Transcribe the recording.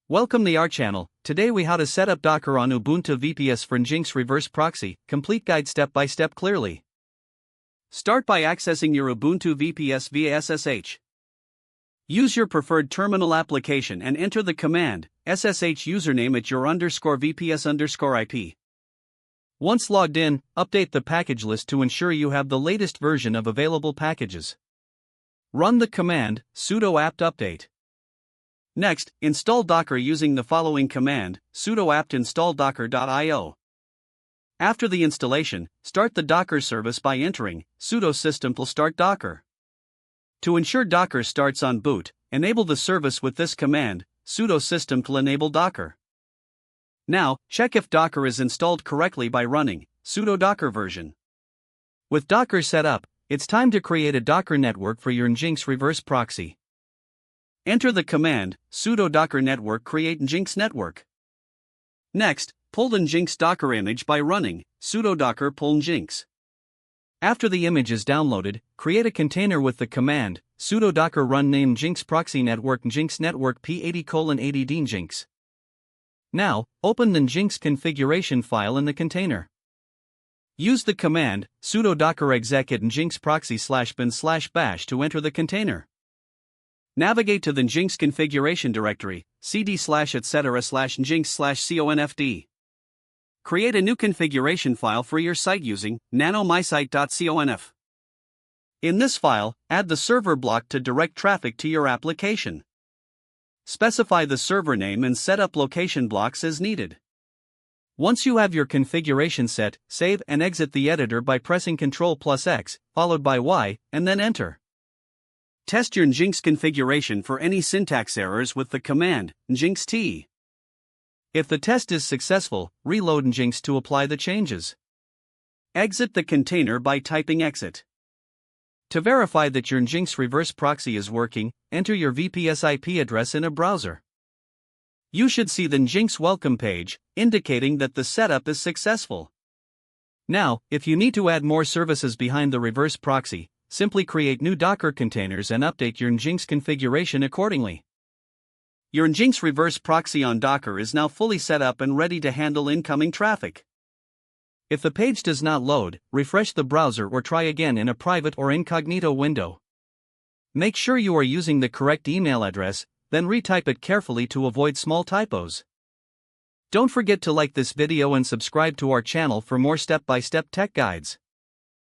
Welcome to our channel. Today we how to set up Docker on Ubuntu VPS for Nginx reverse proxy. Complete guide step by step clearly. Start by accessing your Ubuntu VPS via SSH. Use your preferred terminal application and enter the command SSH username at your _VPS_IP. Once logged in, update the package list to ensure you have the latest version of available packages. Run the command sudo apt update. Next, install Docker using the following command, sudo apt install docker.io. After the installation, start the Docker service by entering sudo systeml start docker. To ensure Docker starts on boot, enable the service with this command, sudo systeml enable docker. Now, check if Docker is installed correctly by running sudo docker version. With Docker set up, it's time to create a Docker network for your Nginx reverse proxy. Enter the command sudo docker network create Nginx network. Next, pull the Nginx Docker image by running sudo docker pull Nginx. After the image is downloaded, create a container with the command sudo docker run name Nginx proxy network Nginx network p80:80d Nginx. Now, open the Nginx configuration file in the container. Use the command sudo docker exec at nginx proxy/bin/bash to enter the container. Navigate to the Nginx configuration directory, cd/etc/nginx/confd. Create a new configuration file for your site using nanomysite.conf. In this file, add the server block to direct traffic to your application. Specify the server name and set up location blocks as needed. Once you have your configuration set, save and exit the editor by pressing Ctrl+X, followed by Y, and then enter. Test your Nginx configuration for any syntax errors with the command nginxt. If the test is successful, reload Nginx to apply the changes. Exit the container by typing exit. To verify that your Nginx reverse proxy is working, enter your VPS IP address in a browser. You should see the Nginx welcome page, indicating that the setup is successful. Now, if you need to add more services behind the reverse proxy, simply create new Docker containers and update your Nginx configuration accordingly. Your Nginx reverse proxy on Docker is now fully set up and ready to handle incoming traffic. If the page does not load, refresh the browser or try again in a private or incognito window. Make sure you are using the correct email address, then retype it carefully to avoid small typos. Don't forget to like this video and subscribe to our channel for more step-by-step tech guides.